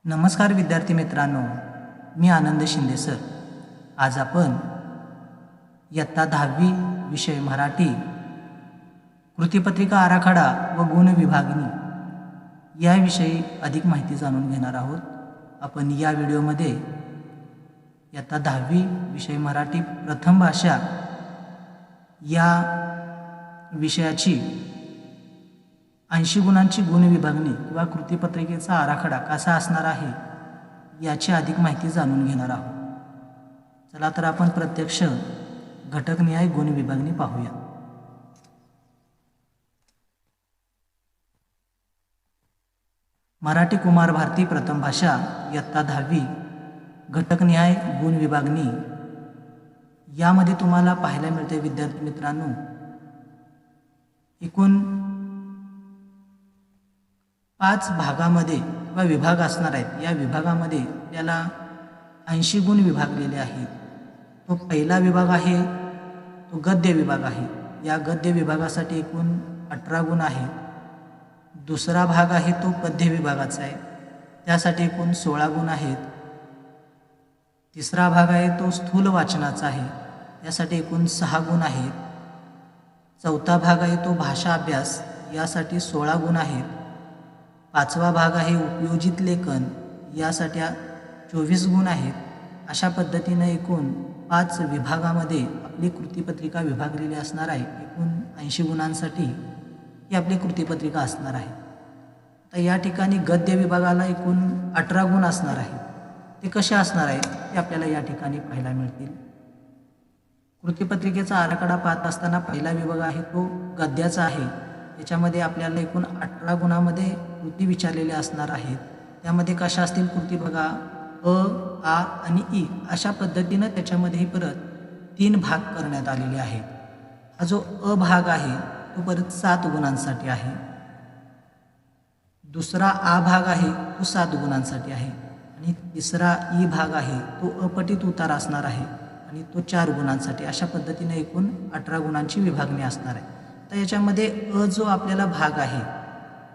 नमस्कार विद्यार्थी मित्रांनो, मी आनंद शिंदे सर। आज आपण इयत्ता 10वी विषय मराठी कृतीपत्रिका आराखडा व गुण विभागणी याविषयी अधिक माहिती जाणून घेणार आहोत। आपण या व्हिडिओमध्ये इयत्ता 10वी विषय मराठी प्रथम भाषा या विषयाची 80 गुणांची गुण विभागणी किंवा कृतीपत्रिकेचा आराखडा कसा असणार आहे याची अधिक माहिती जाणून घेणार आहोत। चला तर आपण प्रत्यक्ष घटकनिहाय गुण विभागणी पाहूया। मराठी कुमार भारती प्रथम भाषा इयत्ता 10वी घटकनिहाय गुण विभागणी यामध्ये तुम्हाला पाहायला मिळते विद्यार्थी मित्रांनो, एकूण 5 भागामध्ये किंवा विभाग असणार आहेत। या विभागामध्ये त्याला 80 गुण विभागलेले आहेत। तो पहिला विभाग आहे तो गद्य विभाग आहे। या गद्य विभागासाठी एकूण 18 गुण आहेत। दुसरा भाग आहे तो पद्य विभागाचा आहे, त्यासाठी एकूण 16 गुण आहेत। तिसरा भाग आहे तो स्थूल वाचनाचा आहे, यासाठी एकूण 6 गुण आहेत। चौथा भाग आहे तो भाषा अभ्यास, यासाठी 16 गुण आहेत। पाचवा भाग आहे उपयोजित लेखन, यासाठी 24 गुण आहेत। अशा पद्धतीने एकूण 5 विभागामध्ये आपली कृतीपत्रिका विभागलेली असणार आहे। एकूण 80 गुणांसाठी ही आपली कृतीपत्रिका असणार आहे। तर या ठिकाणी गद्य विभागाला एकूण 18 गुण असणार आहेत। ते कसे असणार आहेत ते आपल्याला या ठिकाणी पाहायला मिळतील। कृतीपत्रिकेचा आराखडा पाहत असताना पहिला विभाग आहे तो गद्याचा आहे। याच्यामध्ये आपल्याला एकूण 18 गुणामध्ये कृती विचारलेल्या असणार आहेत। त्यामध्ये कशा असतील कृती बघा, अ, आ आणि ई अशा पद्धतीनं त्याच्यामध्ये परत 3 भाग करण्यात आलेले आहेत। हा जो अ भाग आहे तो परत 7 गुणांसाठी आहे। दुसरा आ भाग आहे तो 7 गुणांसाठी आहे आणि तिसरा ई भाग आहे तो अपठित उतार असणार आहे आणि तो 4 गुणांसाठी। अशा पद्धतीने एकूण 18 गुणांची विभागणी असणार आहे। तर याच्यामध्ये अ जो आपल्याला भाग आहे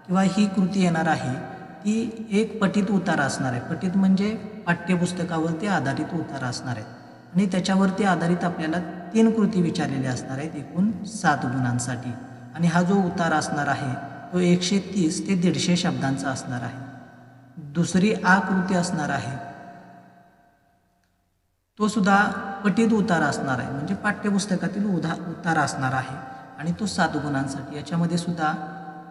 किंवा ही कृती येणार आहे ती एक पठित उतार असणार आहे। पठित म्हणजे पाठ्यपुस्तकावरती आधारित उतार असणार आहेत आणि त्याच्यावरती आधारित आपल्याला 3 कृती विचारलेल्या असणार आहेत एकूण 7 गुणांसाठी। आणि हा जो उतार असणार आहे तो 130 ते 150 शब्दांचा असणार आहे। दुसरी आ कृती असणार आहे तो सुद्धा पठित उतार असणार आहे, म्हणजे पाठ्यपुस्तकातील उतार असणार आहे आणि तो 7 गुणांसाठी। याच्यामध्ये सुद्धा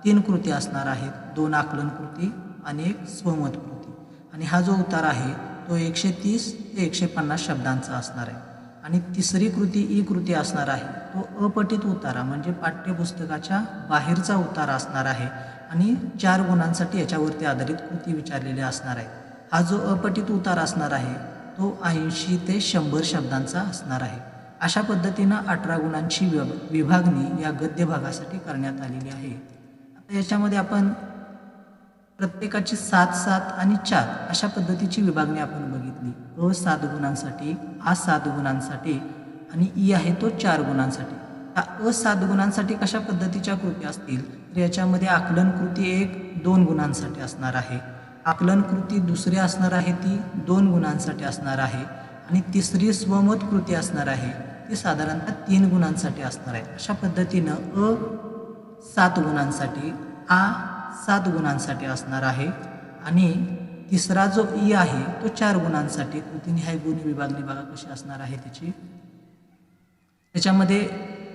3 कृती असणार आहेत, 2 आकलन कृती आणि 1 स्वमत कृती। आणि हा जो उतार आहे तो 130 ते 150 शब्दांचा असणार आहे। आणि तिसरी कृती ई कृती असणार आहे तो अपठित उतारा म्हणजे पाठ्यपुस्तकाच्या बाहेरचा उतार असणार आहे आणि 4 गुणांसाठी याच्यावरती आधारित कृती विचारलेली असणार आहे। हा जो अपठित उतार असणार आहे तो 80 ते 100 शब्दांचा असणार आहे। अशा पद्धतीनं 18 गुणांची विभागणी या गद्य भागासाठी करण्यात आलेली आहे। आता याच्यामध्ये आपण प्रत्येकाची 7, 7 आणि 4 अशा पद्धतीची विभागणी आपण बघितली। अ 7 गुणांसाठी, आ 7 गुणांसाठी आणि ई आहे तो 4 गुणांसाठी। त्या अ 7 गुणांसाठी कशा पद्धतीच्या कृती असतील तर याच्यामध्ये आकलन कृती 1 2 गुणांसाठी असणार आहे। आकलन कृती दुसरी असणार आहे ती 2 गुणांसाठी असणार आहे आणि तिसरी स्वमत कृती असणार आहे ती साधारणतः 3 गुणांसाठी असणार आहे। अशा पद्धतीनं अ 7 गुणांसाठी, आ 7 गुणांसाठी असणार आहे आणि तिसरा जो ई आहे तो 4 गुणांसाठी। कृतीनिहाय गुण विभागणी बघा कशी असणार आहे त्याची। त्याच्यामध्ये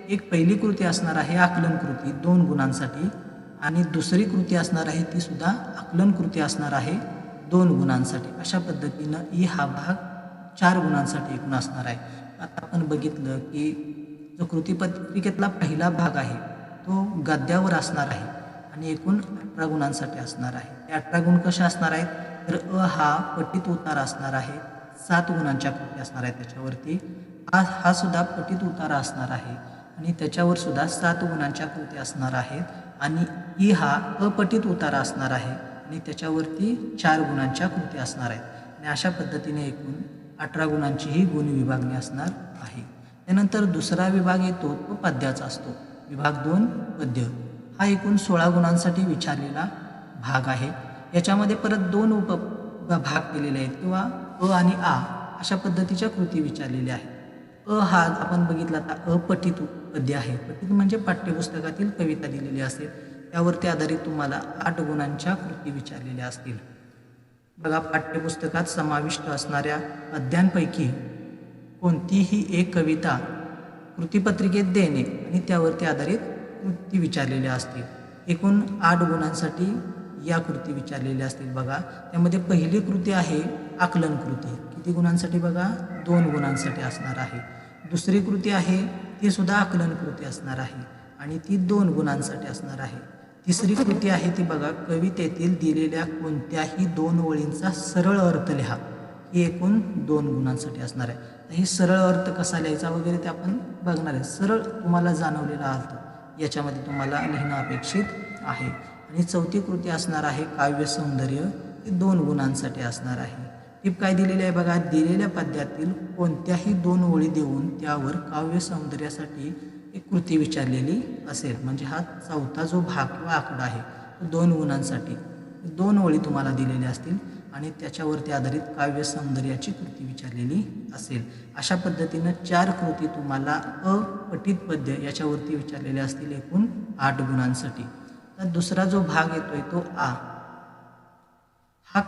एक पहिली कृती असणार आहे आकलन कृती 2 गुणांसाठी आणि दुसरी कृती असणार आहे ती सुद्धा आकलन कृती असणार आहे 2 गुणांसाठी। अशा पद्धतीनं ई हा भाग 4 गुणांसाठी एकूण असणार आहे। आता आपण बघितलं की जो कृतीपत्रिकेतला पहिला भाग आहे तो गद्यावर असणार आहे आणि एकूण 18 गुणांसाठी असणार आहे। ते 18 गुण कसे असणार आहेत तर अ हा पठित उतार असणार आहे, 7 गुणांच्या कृती असणार आहेत त्याच्यावरती। हा सुद्धा पठित उतार असणार आहे आणि त्याच्यावर सुद्धा 7 गुणांच्या कृती असणार आहेत आणि ई हा अपठित उतार असणार आहे आणि त्याच्यावरती 4 गुणांच्या कृती असणार आहेत। आणि अशा पद्धतीने एकूण 18 गुणांची ही गुण विभागणी असणार आहे। त्यानंतर दुसरा विभाग येतो तो पद्याचा असतो, विभाग 2 पद्य। हा एकूण 16 गुणांसाठी विचारलेला भाग आहे। याच्यामध्ये परत 2 भाग केलेले आहेत किंवा अ आणि आ अशा पद्धतीच्या कृती विचारलेल्या आहेत। अ हा आपण बघितला तर अपठित पद्य आहे। पठित म्हणजे पाठ्यपुस्तकातील कविता दिलेली असेल, त्यावरती आधारित तुम्हाला 8 गुणांच्या कृती विचारलेल्या असतील। बघा, पाठ्यपुस्तकात समाविष्ट असणाऱ्या पद्यांपैकी कोणतीही एक कविता कृतीपत्रिकेत देणे आणि त्यावरती आधारित कृती विचारलेल्या असतील। एकूण 8 गुणांसाठी या कृती विचारलेल्या असतील। बघा, त्यामध्ये पहिली कृती आहे आकलन कृती। किती गुणांसाठी? बघा, 2 गुणांसाठी असणार आहे। दुसरी कृती आहे ती सुद्धा आकलन कृती असणार आहे आणि ती 2 गुणांसाठी असणार आहे। तिसरी कृती आहे ती बघा, कवितेतील दिलेल्या कोणत्याही 2 ओळींचा सरळ अर्थ लिहा। ही एकूण 2 गुणांसाठी असणार आहे। तर ही सरळ अर्थ कसा लिहायचा वगैरे ते आपण बघणार आहे। सरळ तुम्हाला जाणवलेला अर्थ याच्यामध्ये तुम्हाला लिहिणं अपेक्षित आहे। आणि चौथी कृती असणार आहे काव्य सौंदर्य। ही 2 गुणांसाठी असणार आहे। टिप काय दिलेली आहे? बघा, दिलेल्या पद्यातील कोणत्याही 2 ओळी देऊन त्यावर काव्य सौंदर्यासाठी एक कृती विचारलेली असेल। म्हणजे हा चौथा जो भाग किंवा आकडा आहे तो 2 गुणांसाठी 2 ओळी तुम्हाला दिलेल्या असतील आणि त्याच्यावरती आधारित काव्य सौंदर्याची कृती विचारलेली असेल। अशा पद्धतीनं 4 कृती तुम्हाला अपठित पद्य याच्यावरती विचारलेल्या असतील एकूण 8 गुणांसाठी। तर दुसरा जो भाग येतोय तो आ, हा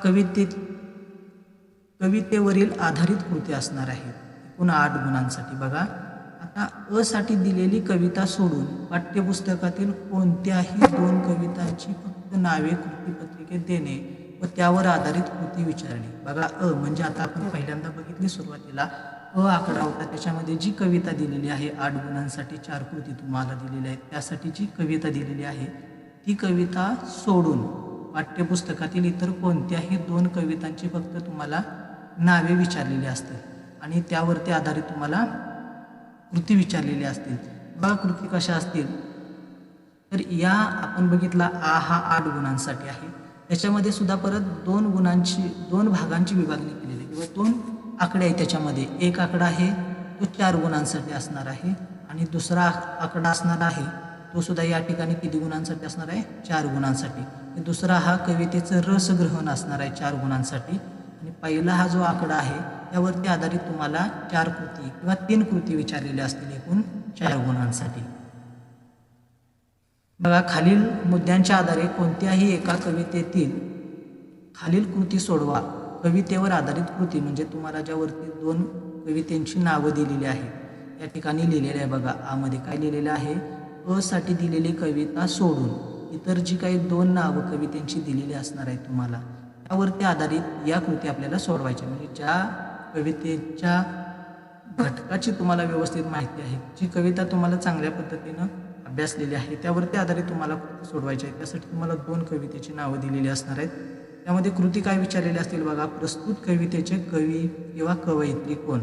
कवितेवरील आधारित कृती असणार आहे एकूण 8 गुणांसाठी। बघा, आता अ साठी दिलेली कविता सोडून पाठ्यपुस्तकातील कोणत्याही 2 कवितांची फक्त नावे कृतीपत्रिकेत देणे व त्यावर आधारित कृती विचारणे। बघा, अ म्हणजे आता आपण पहिल्यांदा बघितली सुरुवातीला अ आकडा होता, त्याच्यामध्ये जी कविता दिलेली आहे 8 गुणांसाठी 4 कृती तुम्हाला दिलेल्या आहेत, त्यासाठी जी कविता दिलेली आहे ती कविता सोडून पाठ्यपुस्तकातील इतर कोणत्याही 2 कवितांची फक्त तुम्हाला नावे विचारलेली असतील आणि त्यावरती आधारित तुम्हाला कृती विचारलेली असतील। बघा, कृती कशा असतील तर या आपण बघितला आ हा 8 गुणांसाठी आहे, त्याच्यामध्ये सुद्धा परत 2 भागांची विभागणी केलेली आहे किंवा 2 आकडे आहेत। त्याच्यामध्ये एक आकडा आहे तो 4 गुणांसाठी असणार आहे आणि दुसरा आकडा असणार आहे तो सुद्धा या ठिकाणी किती गुणांसाठी असणार आहे? 4 गुणांसाठी। दुसरा हा कवितेचं रसग्रहण असणार आहे 4 गुणांसाठी आणि पहिला हा जो आकडा आहे त्यावरती आधारित तुम्हाला 4 कृती किंवा 3 कृती विचारलेल्या असतील एकूण 4 गुणांसाठी। बघा, खालील मुद्द्यांच्या आधारे कोणत्याही एका कवितेतील खालील कृती सोडवा। कवितेवर आधारित कृती म्हणजे तुम्हाला ज्यावरती 2 कवितेंची नावं दिलेली आहेत या ठिकाणी लिहिलेलं आहे। बघा, आमध्ये काय लिहिलेलं आहे? अ साठी दिलेली कविता सोडून इतर जी काही 2 नावं कवितेंची दिलेली असणार आहेत तुम्हाला त्यावरती आधारित या कृती आपल्याला सोडवायच्या। म्हणजे ज्या कवितेच्या घटकाची तुम्हाला व्यवस्थित माहिती आहे, जी कविता तुम्हाला चांगल्या पद्धतीनं अभ्यासलेली आहे त्यावरती आधारित तुम्हाला कृती सोडवायची आहे। त्यासाठी तुम्हाला 2 कवितेची नावं दिलेली असणार आहेत। त्यामध्ये कृती काय विचारलेली असतील? बघा, प्रस्तुत कवितेचे कवी किंवा कवयित्री कोण?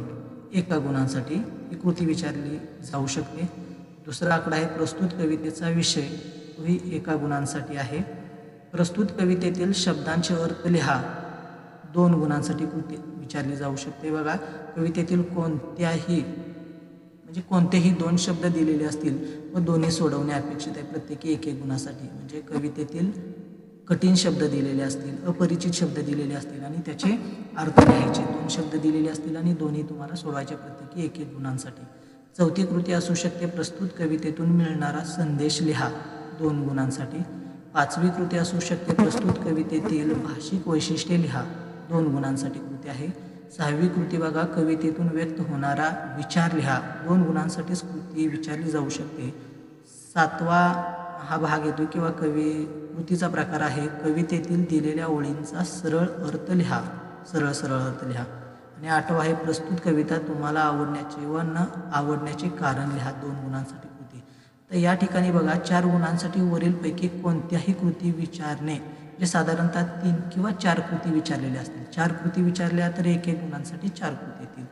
1 गुणांसाठी ही कृती विचारली जाऊ शकते। दुसरा आकडा आहे प्रस्तुत कवितेचा विषय, तोही 1 गुणांसाठी आहे। प्रस्तुत कवितेतील शब्दांचे अर्थ लिहा, 2 गुणांसाठी कृती विचारली जाऊ शकते। बघा, कवितेतील कोणतेही 2 शब्द दिलेले असतील व दोन्ही सोडवणे अपेक्षित आहे, प्रत्येकी 1 गुणासाठी। म्हणजे कवितेतील कठीण शब्द दिलेले असतील, अपरिचित शब्द दिलेले असतील आणि त्याचे अर्थ लिहायचे, 2 शब्द दिलेले असतील आणि दोन्ही तुम्हाला सोडवायचे, प्रत्येकी 1 गुणांसाठी। चौथी कृती असू शकते प्रस्तुत कवितेतून मिळणारा संदेश लिहा, 2 गुणांसाठी। 5वी कृती असू शकते प्रस्तुत कवितेतील भाषिक वैशिष्ट्ये लिहा, 2 गुणांसाठी कृती आहे। 6वी कृती बघा, कवितेतून व्यक्त होणारा विचार लिहा, 2 गुणांसाठीच कृती विचारली जाऊ शकते। 7वा हा भाग येतो किंवा कृतीचा प्रकार आहे कवितेतील दिलेल्या ओळींचा सरळ अर्थ लिहा, सरळ अर्थ लिहा। आणि 8वा आहे प्रस्तुत कविता तुम्हाला आवडण्याचे व न आवडण्याचे कारण लिहा, 2 गुणांसाठी कृती। तर या ठिकाणी बघा 4 गुणांसाठी वरीलपैकी कोणत्याही कृती विचारणे, जे साधारणतः 3 किंवा 4 कृती विचारलेल्या असतील। 4 कृती विचारल्या तर 1 गुणांसाठी 4 कृती येतील।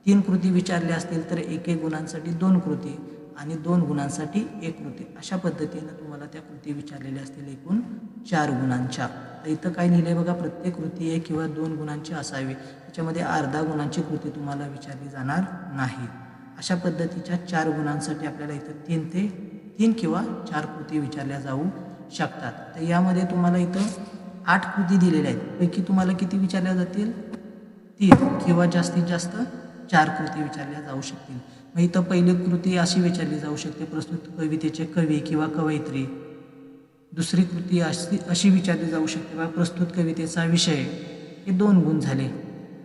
3 कृती विचारल्या असतील तर 1 गुणांसाठी 2 कृती आणि 2 गुणांसाठी 1 कृती। अशा पद्धतीनं तुम्हाला त्या कृती विचारलेल्या असतील एकूण 4 गुणांच्या। तर इथं काय लिहिलं आहे बघा, प्रत्येक कृती 1 किंवा 2 गुणांची असावी, त्याच्यामध्ये अर्धा गुणांची कृती तुम्हाला विचारली जाणार नाही। अशा पद्धतीच्या 4 गुणांसाठी आपल्याला इथं 3 किंवा 4 कृती विचारल्या जाऊ शकतात। तर यामध्ये तुम्हाला इथं 8 कृती दिलेल्या आहेत, पैकी तुम्हाला किती विचारल्या जातील? 3 किंवा जास्तीत जास्त 4 कृती विचारल्या जाऊ शकतील. मग इथं पहिली कृती अशी विचारली जाऊ शकते, प्रस्तुत कवितेचे कवी किंवा कवयित्री. दुसरी कृती अशी विचारली जाऊ शकते बा प्रस्तुत कवितेचा विषय. हे 2 गुण झाले.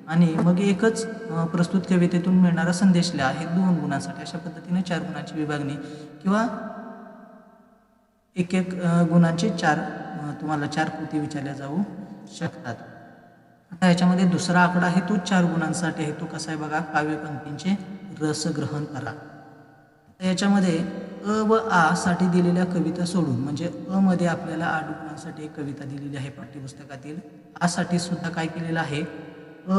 आणि मग एकच प्रस्तुत कवितेतून मिळणारा संदेश लिहा, हे 2 गुणांसाठी. अशा पद्धतीने 4 गुणांची विभागणी किंवा एक गुणांचे 4 तुम्हाला 4 कृती विचारल्या जाऊ शकतात. आता याच्यामध्ये दुसरा आकडा आहे तो 4 गुणांसाठी आहे. तो कसा आहे बघा, काव्यपंक्तींचे रसग्रहण करा. तर याच्यामध्ये अ व आ साठी दिलेल्या कविता सोडून, म्हणजे अ मध्ये आपल्याला 8 गुणांसाठी एक कविता दिलेली आहे पाठ्यपुस्तकातील. आ साठी सुद्धा काय केलेलं आहे, अ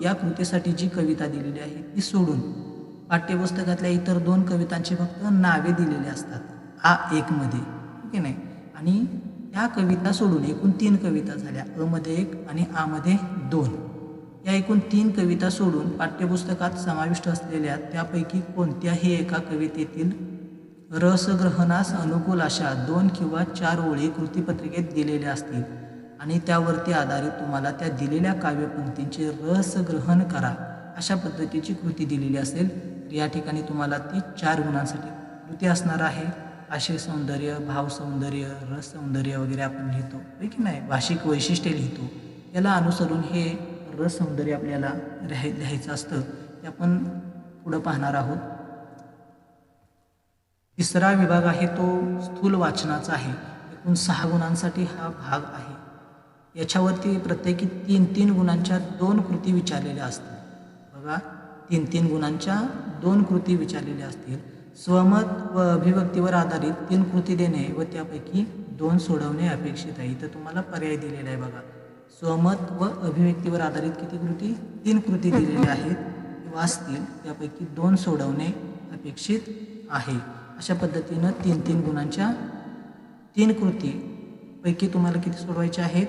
या कृतीसाठी जी कविता दिलेली आहे ती सोडून पाठ्यपुस्तकातल्या इतर 2 कवितांची फक्त नावे दिलेली असतात A1 मध्ये, ठीक आहे नाही. आणि त्या कविता सोडून एकूण 3 कविता झाल्या, अ मध्ये 1 आणि आ मध्ये 2. या एकूण 3 कविता सोडून पाठ्यपुस्तकात समाविष्ट असलेल्या त्यापैकी कोणत्याही एका कवितेतील रसग्रहणास अनुकूल अशा 2 किंवा 4 ओळी कृतीपत्रिकेत दिलेल्या असतील आणि त्यावरती आधारित तुम्हाला त्या दिलेल्या काव्यपंक्तींचे रसग्रहण करा, अशा पद्धतीची कृती दिलेली असेल. या ठिकाणी तुम्हाला ती 4 गुणांसाठी कृती असणार आहे. आशय सौंदर्य, भाव सौंदर्य, रस सौंदर्य वगैरे आपण लिहितो, आहे की नाही, भाषिक वैशिष्ट्ये लिहितो. याला अनुसरून हे रस सौंदर्य आपल्याला लिहायचं असतं. ते आपण पुढं पाहणार आहोत. तिसरा विभाग आहे तो स्थूल वाचनाचा आहे. एकूण 6 गुणांसाठी हा भाग आहे. याच्यावरती प्रत्येकी 3-3 गुणांच्या 2 कृती विचारलेल्या असतील. बघा, 3-3 गुणांच्या 2 कृती विचारलेल्या असतील. स्वमत व अभिव्यक्तीवर आधारित 3 कृती देणे व त्यापैकी 2 सोडवणे अपेक्षित आहे. इथं तुम्हाला पर्याय दिलेला आहे बघा. स्वमत व अभिव्यक्तीवर आधारित किती कृती? 3 कृती दिलेल्या आहेत किंवा असतील, त्यापैकी 2 सोडवणे अपेक्षित आहे. अशा पद्धतीनं 3-3 गुणांच्या 3 कृती पैकी तुम्हाला किती सोडवायचे आहेत?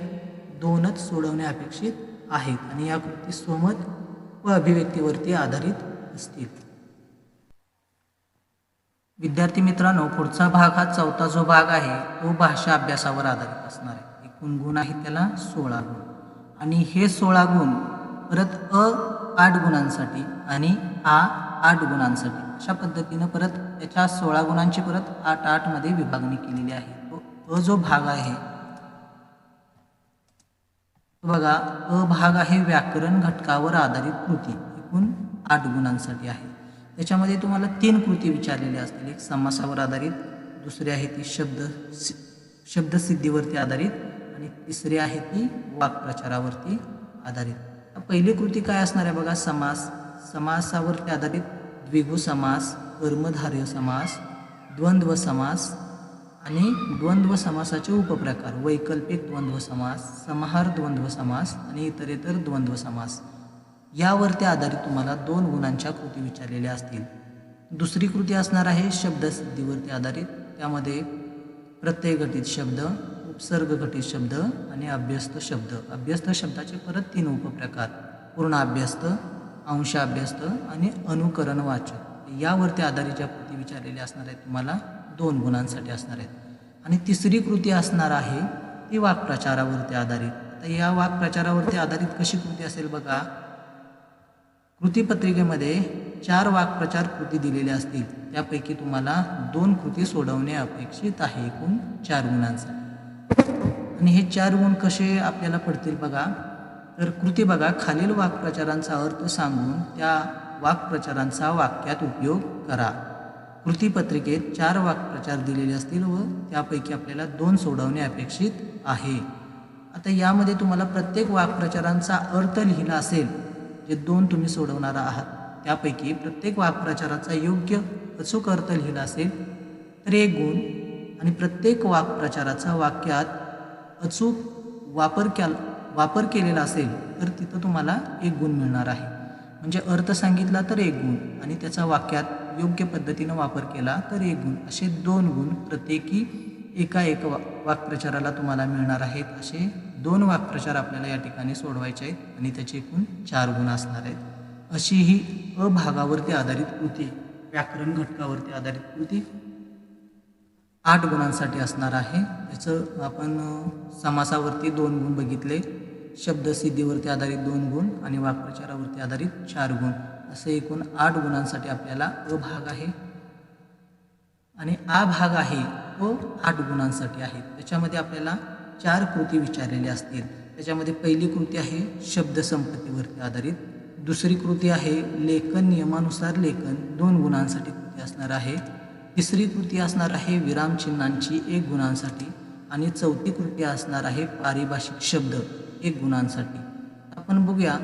2च सोडवणे अपेक्षित आहेत. आणि या कृती स्वमत व अभिव्यक्तीवरती आधारित असतील. विद्यार्थी मित्रांनो, पुढचा भाग हा 4था जो भाग आहे तो भाषा अभ्यासावर आधारित असणार आहे. एकूण गुण आहेत त्याला 16 गुण. आणि हे 16 गुण परत अ 8 गुणांसाठी आणि आ 8 गुणांसाठी, अशा पद्धतीनं परत त्याच्या 16 गुणांची परत 8-8 मध्ये विभागणी केलेली आहे. तो अ जो भाग आहे बघा, अ भाग आहे व्याकरण घटकावर आधारित कृती, एकूण 8 गुणांसाठी आहे. त्याच्यामध्ये तुम्हाला 3 कृती विचारलेल्या असतील. एक समासावर आधारित, दुसरी आहे ती शब्दसिद्धीवरती आधारित आणि तिसरी आहे ती वाक्प्रचारावरती आधारित. पहिली कृती काय असणार आहे बघा, समास. समासावरती आधारित द्विगु समास, कर्मधारय समास, द्वंद्व समास आणि द्वंद्व समासाचे उपप्रकार, वैकल्पिक द्वंद्व समास, समाहार द्वंद्व समास आणि इतरेतर द्वंद्व समास. यावरती आधारित तुम्हाला 2 गुणांच्या कृती विचारलेल्या असतील. दुसरी कृती असणार आहे शब्दसिद्धीवरती आधारित. त्यामध्ये प्रत्यय घटित शब्द, उपसर्ग घटित शब्द आणि अभ्यस्त शब्द. अभ्यस्त शब्दाचे परत 3 उपप्रकार, पूर्णाभ्यस्त, अंशाभ्यस्त आणि अनुकरण वाचक. यावरती आधारित ज्या कृती विचारलेल्या असणार आहेत तुम्हाला 2 गुणांसाठी असणार आहेत. आणि तिसरी कृती असणार आहे ती वाक्प्रचारावरती आधारित. आता या वाक्प्रचारावरती आधारित कशी कृती असेल बघा, कृतीपत्रिकेमध्ये 4 वाक्प्रचार कृती दिलेल्या असतील, त्यापैकी तुम्हाला 2 कृती सोडवणे अपेक्षित आहे, एकूण 4 गुणांसाठी. आणि हे 4 गुण कसे आपल्याला पडतील बघा, तर कृती बघा, खालील वाक्प्रचारांचा अर्थ सांगून त्या वाक्प्रचारांचा वाक्यात उपयोग करा. कृतीपत्रिकेत 4 वाक्प्रचार दिलेले असतील व त्यापैकी आपल्याला 2 सोडवणे अपेक्षित आहे. आता यामध्ये तुम्हाला प्रत्येक वाक्प्रचारांचा अर्थ लिहिला असेल, जे 2 तुम्ही सोडवणार आहात त्यापैकी प्रत्येक वाक्प्रचाराचा योग्य अचूक अर्थ लिहिला असेल तर 1 गुण, आणि प्रत्येक वाक्प्रचाराचा वाक्यात अचूक वापर केलेला असेल तर तिथं तुम्हाला 1 गुण मिळणार आहे. म्हणजे अर्थ सांगितला तर 1 गुण आणि त्याचा वाक्यात योग्य पद्धतीनं वापर केला तर 1 गुण, असे 2 गुण प्रत्येकी एका वाक्प्रचाराला तुम्हाला मिळणार आहेत. असे 2 वाक्प्रचार आपल्याला या ठिकाणी सोडवायचे आहेत आणि त्याचे एकूण 4 गुण असणार आहेत. अशी ही अभागावरती आधारित कृती, व्याकरण घटकावरती आधारित कृती 8 गुणांसाठी असणार आहे. याचं आपण समासावरती 2 गुण बघितले, शब्दसिद्धीवरती आधारित 2 गुण आणि वाक्प्रचारावरती आधारित 4 गुण, असे एकूण 8 गुणांसाठी आपल्याला अ भाग आहे. आणि आ भाग आहे तो 8 गुणांसाठी आहे. त्याच्यामध्ये आपल्याला 4 कृती विचारलेल्या असतील. त्याच्यामध्ये पहिली कृती आहे शब्दसंपत्तीवरती आधारित, दुसरी कृती आहे लेखन नियमानुसार लेखन 2 गुणांसाठी कृती असणार आहे, तिसरी कृती असणार आहे विरामचिन्हांची 1 गुणांसाठी आणि चौथी कृती असणार आहे पारिभाषिक शब्द 1 गुणांसाठी. आपण बघूया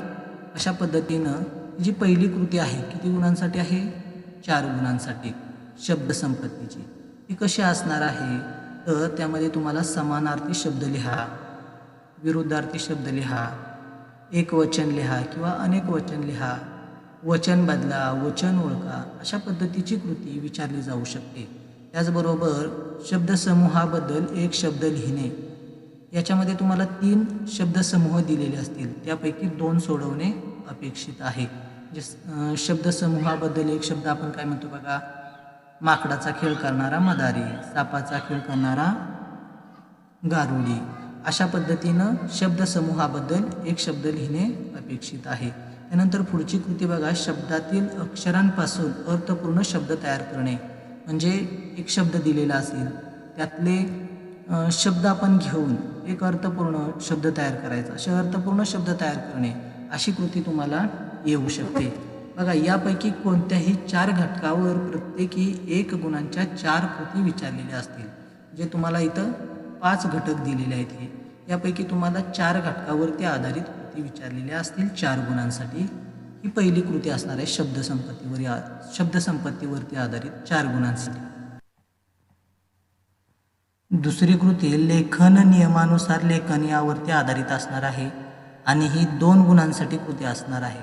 अशा पद्धतीनं जी पहिली कृती आहे किती गुणांसाठी आहे, 4 गुणांसाठी शब्दसंपत्तीची. ती कशी असणार आहे तर त्यामध्ये तुम्हाला समानार्थी शब्द लिहा, विरुद्धार्थी शब्द लिहा, एकवचन लिहा किंवा अनेक वचन लिहा, वचन बदला, वचन ओळखा, अशा पद्धतीची कृती विचारली जाऊ शकते. त्याचबरोबर शब्दसमूहाबद्दल एक शब्द लिहिणे. याच्यामध्ये तुम्हाला 3 शब्दसमूह दिलेले असतील, त्यापैकी 2 सोडवणे अपेक्षित आहे. जे शब्दसमूहाबद्दल एक शब्द आपण काय म्हणतो बघा, माकडाचा खेळ करणारा मदारी, सापाचा खेळ करणारा गारुडी. अशा पद्धतीनं शब्दसमूहाबद्दल एक शब्द लिहिणे अपेक्षित आहे. त्यानंतर पुढची कृती बघा, शब्दातील अक्षरांपासून अर्थपूर्ण शब्द तयार करणे. म्हणजे एक शब्द दिलेला असेल, त्यातले शब्द आपण घेऊन एक अर्थपूर्ण शब्द तयार करायचा, असे अर्थपूर्ण शब्द तयार करणे, अशी कृती तुम्हाला येऊ शकते. बघा, यापैकी कोणत्याही 4 घटकावर प्रत्येकी 1 गुणांच्या 4 कृती विचारलेल्या असतील. जे तुम्हाला इथं 5 घटक दिलेले आहेत, हे यापैकी तुम्हाला 4 घटकावरती आधारित कृती विचारलेल्या असतील 4 गुणांसाठी. ही पहिली कृती असणार आहे शब्दसंपत्तीवरती आधारित 4 गुणांसाठी. दुसरी कृती लेखन नियमानुसार लेखन यावरती आधारित असणार आहे आणि ही 2 गुणांसाठी कृती असणार आहे.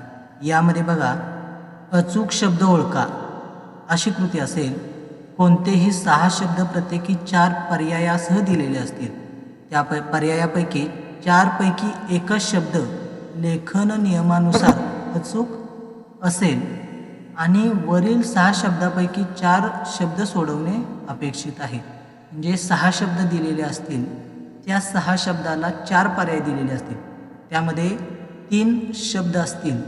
यामध्ये बघा, अचूक शब्द ओळखा अशी कृती असेल. कोणतेही 6 शब्द प्रत्येकी 4 पर्यायासह दिलेले असतील. त्या पर्यायापैकी 4 पैकी एकच शब्द लेखन नियमानुसार अचूक असेल आणि वरील 6 शब्दापैकी 4 शब्द सोडवणे अपेक्षित आहे. म्हणजे 6 शब्द दिलेले असतील, त्या 6 शब्दाला 4 पर्याय दिलेले असतील, त्यामध्ये 3 शब्द असतील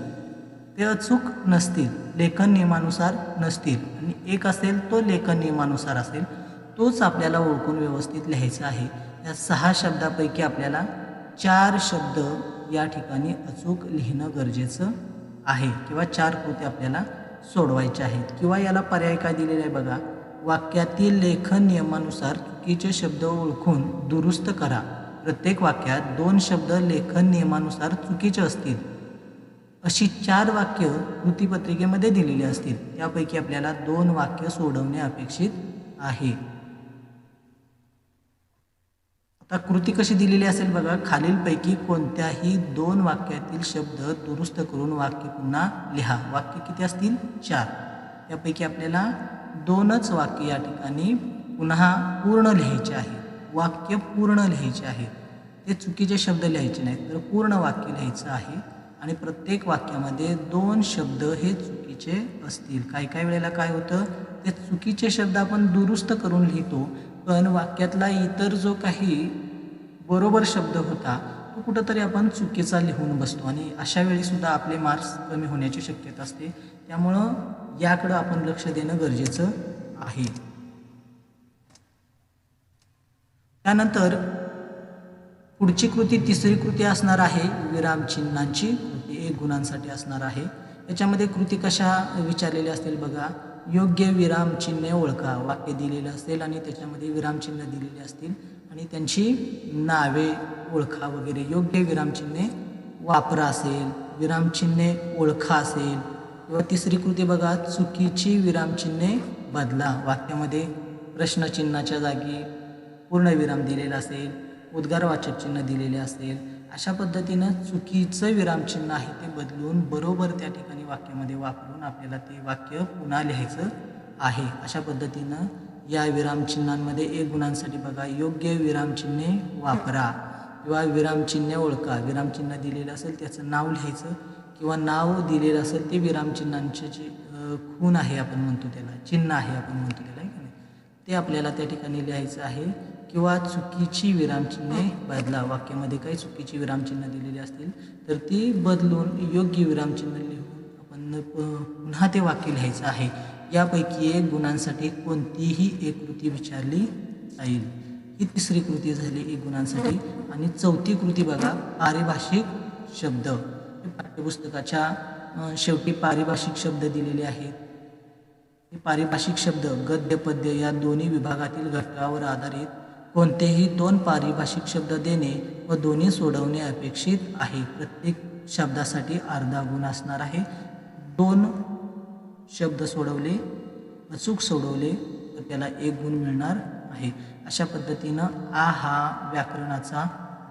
ते अचूक नसतील, लेखन नियमानुसार नसतील, आणि एक असेल तो लेखन नियमानुसार असेल, तोच आपल्याला ओळखून व्यवस्थित लिहायचा आहे. या 6 शब्दापैकी आपल्याला 4 शब्द या ठिकाणी अचूक लिहिणं गरजेचं आहे किंवा 4 कृती आपल्याला सोडवायच्या आहेत. किंवा याला पर्याय काय दिलेला आहे बघा, वाक्यातील लेखन नियमानुसार चुकीचे शब्द ओळखून दुरुस्त करा. प्रत्येक वाक्यात 2 शब्द लेखन नियमानुसार चुकीचे असतील, अशी 4 वाक्य कृतीपत्रिकेमध्ये दिलेली असतील. त्यापैकी आपल्याला 2 वाक्य सोडवणे अपेक्षित आहे. आता कृती कशी दिलेली असेल बघा, खालीलपैकी कोणत्याही 2 वाक्यातील शब्द दुरुस्त करून वाक्य पुन्हा लिहा. वाक्य किती असतील? 4. त्यापैकी आपल्याला 2च वाक्य या ठिकाणी पुन्हा पूर्ण लिहायचे आहे. वाक्य पूर्ण लिहायचे आहे, ते चुकीचे शब्द लिहायचे नाहीत, तर पूर्ण वाक्य लिहायचं आहे. आणि प्रत्येक वाक्यामध्ये 2 शब्द हे चुकीचे असतील. काही वेळेला काय होतं, ते चुकीचे शब्द आपण दुरुस्त करून लिहितो, पण वाक्यातला इतर जो काही बरोबर शब्द होता तो कुठंतरी आपण चुकीचा लिहून बसतो आणि अशा वेळीसुद्धा आपले मार्क्स कमी होण्याची शक्यता असते. त्यामुळं याकडं आपण लक्ष देणं गरजेचं आहे. त्यानंतर पुढची कृती, तिसरी कृती असणार आहे विरामचिन्हांची कृती, 1 गुणांसाठी असणार आहे. याच्यामध्ये कृती कशा विचारलेल्या असतील बघा, योग्य विरामचिन्हे ओळखा. वाक्य दिलेलं असेल आणि त्याच्यामध्ये विरामचिन्ह दिलेले असतील आणि त्यांची नावे ओळखा वगैरे. योग्य विरामचिन्हे वापरा असेल, विरामचिन्हे ओळखा असेल. किंवा तिसरी कृती बघा, चुकीची विरामचिन्हे बदला. वाक्यामध्ये प्रश्नचिन्हाच्या जागी पूर्णविराम दिलेला असेल, उद्गारवाचक चिन्ह दिलेले असेल, अशा पद्धतीनं चुकीचं विरामचिन्ह आहे ते बदलून बरोबर त्या ठिकाणी वाक्यामध्ये वापरून आपल्याला ते वाक्य पुन्हा लिहायचं आहे. अशा पद्धतीनं या विरामचिन्हांमध्ये 1 गुणांसाठी बघा, योग्य विरामचिन्हे वापरा किंवा विरामचिन्हे ओळखा. विरामचिन्ह दिलेलं असेल त्याचं नाव लिहायचं किंवा नाव दिलेलं असेल ते विरामचिन्हांचे जे खूण आहे आपण म्हणतो त्याला, चिन्ह आहे आपण म्हणतो त्याला, आहे का नाही, ते आपल्याला त्या ठिकाणी लिहायचं आहे. किंवा चुकीची विरामचिन्हे बदला. वाक्यामध्ये काही चुकीची विरामचिन्ह दिलेली असतील तर ती बदलून योग्य विरामचिन्ह लिहून आपण पुन्हा ते वाक्य लिहायचं आहे. यापैकी एक गुणांसाठी कोणतीही एक कृती विचारली जाईल. ही तिसरी कृती झाली एक गुणांसाठी. आणि चौथी कृती बघा, पारिभाषिक शब्द. पाठ्यपुस्तकाच्या शेवटी पारिभाषिक शब्द दिलेले आहेत. हे पारिभाषिक शब्द गद्य पद्य या दोन्ही विभागातील घटकावर आधारित कोणतेही दोन पारिभाषिक शब्द देणे व दोन्ही सोडवणे अपेक्षित आहे. प्रत्येक शब्दासाठी अर्धा गुण असणार आहे. 2 शब्द सोडवले, अचूक सोडवले तर त्याला 1 गुण मिळणार आहे. अशा पद्धतीनं हा व्याकरणाचा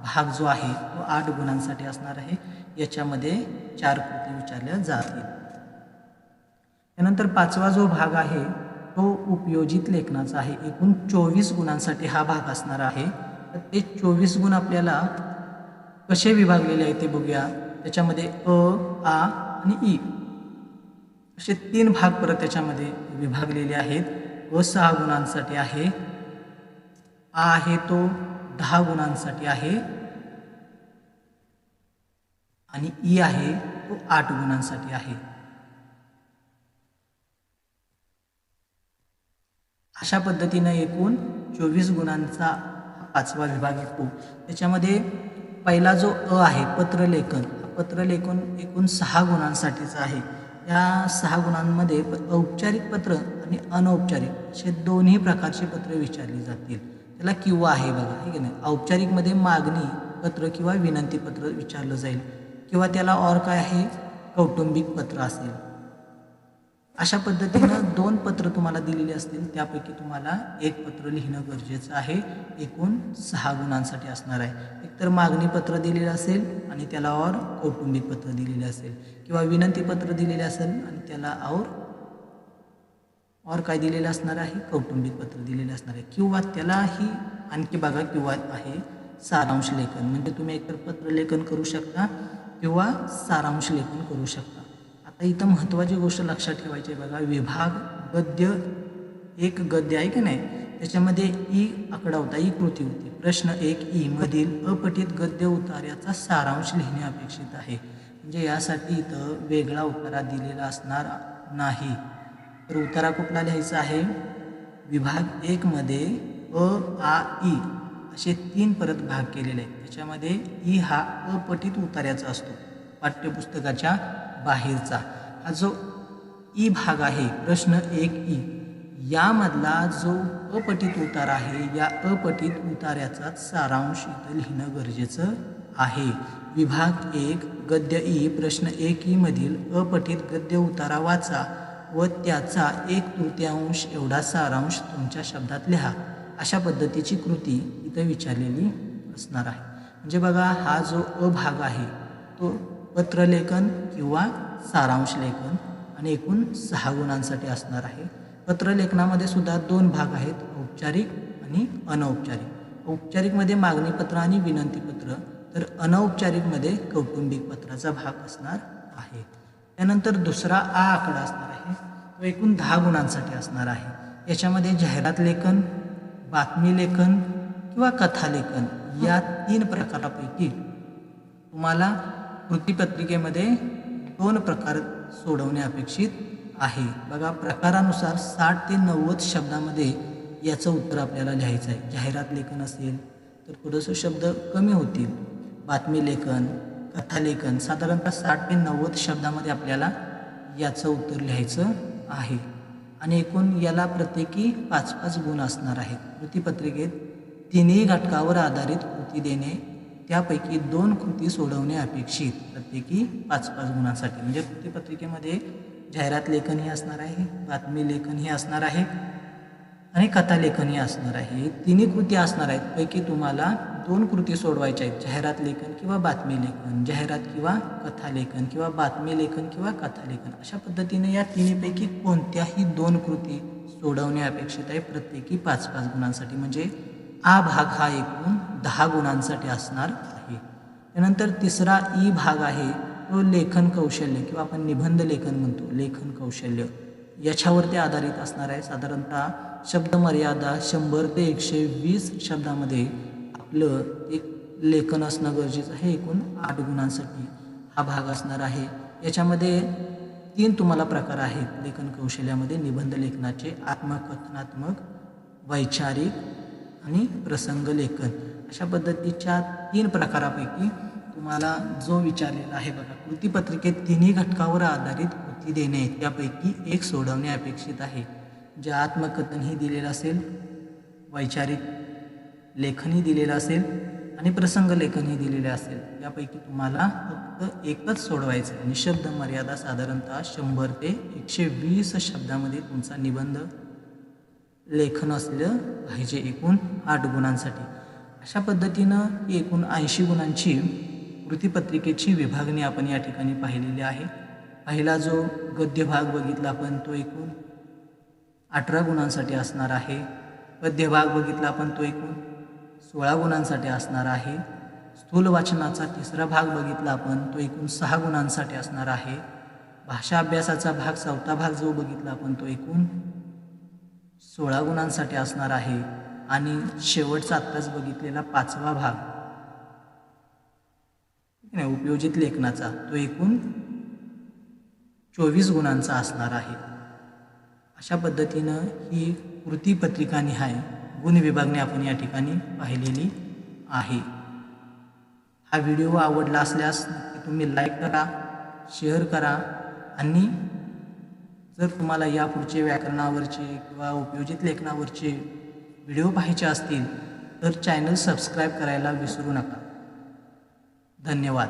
भाग जो आहे तो 8 गुणांसाठी असणार आहे. याच्यामध्ये 4 कृती विचारल्या जातील. त्यानंतर 5वा जो भाग आहे तो उपयोजित लेखनाचा आहे. एकूण 24 गुणांसाठी हा भाग असणार आहे. तर ते 24 गुण आपल्याला कसे विभागलेले आहे ते बघूया. त्याच्यामध्ये अ, आ आणि ई असे 3 भाग परत त्याच्यामध्ये विभागलेले आहेत. अ 6 गुणांसाठी आहे, आ आहे तो 10 गुणांसाठी आहे आणि ई आहे तो 8 गुणांसाठी आहे. अशा पद्धतीनं एकूण 24 गुणांचा 5वा विभाग येतो. त्याच्यामध्ये पहिला जो अ आहे पत्रलेखन, पत्रलेखन एकूण 6 गुणांसाठीचं आहे. या 6 गुणांमध्ये औपचारिक पत्र आणि अनौपचारिक असे दोन्ही प्रकारचे पत्र विचारली जातील. त्याला किंवा आहे बघा, आहे की नाही. औपचारिकमध्ये मागणी पत्र किंवा विनंती पत्र विचारलं जाईल किंवा त्याला और काय आहे कौटुंबिक पत्र असेल. अशा पद्धतीनं 2 पत्र तुम्हाला दिलेली असतील, त्यापैकी तुम्हाला 1 पत्र लिहिणं गरजेचं आहे. एकूण 6 गुणांसाठी असणार आहे. एकतर मागणी पत्र दिलेलं असेल आणि त्याला और कौटुंबिक पत्र दिलेले असेल किंवा विनंती पत्र दिलेले असेल आणि त्याला और काय दिलेलं असणार आहे कौटुंबिक पत्र दिलेले असणार आहे. किंवा त्यालाही आणखी बघा किंवा आहे सारांश लेखन, म्हणजे तुम्ही एकतर पत्रलेखन करू शकता किंवा सारांश लेखन करू शकता. आता इथं महत्त्वाची गोष्ट लक्षात ठेवायची आहे बघा, विभाग गद्य एक गद्य आहे की नाही, त्याच्यामध्ये ई आकडा होता, ई कृती होती. प्रश्न 1 ई मधील अपठित गद्य उतार्याचा सारांश लिहिणे अपेक्षित आहे. म्हणजे यासाठी इथं वेगळा उतारा दिलेला असणार नाही. तर उतारा कुठला लिहायचा आहे, विभाग 1 मध्ये अ, आ, ई असे 3 परत भाग केलेले आहेत. त्याच्यामध्ये ई हा अपठित उतार्याचा असतो, पाठ्यपुस्तकाच्या बाहेरचा. हा जो ई भाग आहे प्रश्न 1 ई यामधला जो अपठित उतार आहे, या अपठित उतार्याचा सारांश इथं लिहिणं गरजेचं आहे. विभाग 1 गद्य ई प्रश्न 1 ई मधील अपठित गद्य उतारा वाचा व त्याचा 1/3 एवढा सारांश तुमच्या शब्दात लिहा. अशा पद्धतीची कृती इथं विचारलेली असणार आहे. म्हणजे बघा, हा जो अ भाग आहे तो पत्रलेखन किंवा सारांश लेखन आणि एकूण 6 गुणांसाठी असणार आहे. पत्रलेखनामध्ये सुद्धा 2 भाग आहेत, औपचारिक आणि अनौपचारिक. औपचारिकमध्ये मागणीपत्र आणि विनंतीपत्र, तर अनौपचारिकमध्ये कौटुंबिक पत्राचा भाग असणार आहे. त्यानंतर दुसरा आ आकडा असणार आहे, तो एकूण 10 गुणांसाठी असणार आहे. याच्यामध्ये जाहिरात लेखन, बातमी लेखन किंवा कथालेखन या 3 प्रकारापैकी तुम्हाला कृतीपत्रिकेमध्ये 2 प्रकार सोडवणे अपेक्षित आहे. बघा, प्रकारानुसार 60 ते 90 शब्दामध्ये याचं उत्तर आपल्याला लिहायचं आहे. जाहिरात लेखन असेल तर थोडंसं शब्द कमी होतील. बातमी लेखन, कथालेखन साधारणतः 60 ते 90 शब्दामध्ये आपल्याला याचं उत्तर लिहायचं आहे. आणि एकूण याला प्रत्येकी 5-5 गुण असणार आहेत. कृतीपत्रिकेत 3 घटकावर आधारित कृती देणे, त्यापैकी 2 कृती सोडवणे अपेक्षित, प्रत्येकी 5-5 गुणांसाठी. म्हणजे कृतीपत्रिकेमध्ये जाहिरात लेखनही असणार आहे, बातमी लेखनही असणार आहे आणि कथालेखनही असणार आहे. 3 कृती असणार आहेत. पैकी तुम्हाला 2 कृती सोडवायच्या आहेत, जाहिरात लेखन किंवा बातमी लेखन, जाहिरात किंवा कथालेखन किंवा बातमी लेखन किंवा कथालेखन. अशा पद्धतीने या 3पैकी कोणत्याही 2 कृती सोडवणे अपेक्षित आहे, प्रत्येकी 5-5 गुणांसाठी. म्हणजे आ भाग हा एकूण 10 गुणांसाठी असणार आहे. त्यानंतर तिसरा ई भाग आहे, तो लेखन कौशल्य किंवा आपण निबंध लेखन म्हणतो, लेखन कौशल्य. याच्यावरती आधारित असणार आहे. साधारणतः शब्दमर्यादा 100 ते 120 शब्दामध्ये आपलं एक लेखन असणं गरजेचं आहे. एकूण 8 गुणांसाठी हा भाग असणार आहे. याच्यामध्ये 3 तुम्हाला प्रकार आहेत लेखन कौशल्यामध्ये निबंध लेखनाचे: आत्मकथनात्मक, वैचारिक आणि प्रसंग लेखन. अशा पद्धतीच्या 3 प्रकारापैकी तुम्हाला जो विचारलेला आहे बघा, कृतीपत्रिकेत 3ही घटकावर आधारित कृती देणे त्यापैकी एक सोडवणे अपेक्षित आहे. जे आत्मकथनही दिलेलं असेल, वैचारिक लेखनही दिलेलं असेल आणि प्रसंग लेखनही दिलेले असेल. यापैकी तुम्हाला फक्त एकच सोडवायचं आहे आणि शब्द मर्यादा साधारणतः 100 ते 120 शब्दामध्ये तुमचा निबंध लेखन असलं पाहिजे एकूण 8 गुणांसाठी. अशा पद्धतीनं एकूण 80 गुणांची कृतीपत्रिकेची विभागणी आपण या ठिकाणी पाहिलेली आहे. पहिला जो गद्य भाग बघितला आपण तो एकूण 18 गुणांसाठी असणार आहे. पद्य भाग बघितला आपण तो एकूण 16 गुणांसाठी असणार आहे. स्थूल वाचनाचा तिसरा भाग बघितला आपण तो एकूण 6 गुणांसाठी असणार आहे. भाषा अभ्यासाचा भाग 4था भाग जो बघितला आपण तो एकूण 16 गुणांसाठी असणार आहे. आणि शेवटचा आत्ताच बघितलेला 5वा भाग उपयोजित लेखनाचा तो एकूण 24 गुणांचा असणार आहे. अशा पद्धतीनं ही कृतीपत्रिकानिहाय गुण विभागणी आपण या ठिकाणी पाहिलेली आहे. हा व्हिडिओ आवडला असल्यास तुम्ही लाईक करा, शेअर करा आणि जर तुम्हाला यापुढचे व्याकरणावरचे किंवा उपयोजित लेखनावरचे व्हिडिओ पाहायचे असतील तर चॅनल सबस्क्राईब करायला विसरू नका. धन्यवाद.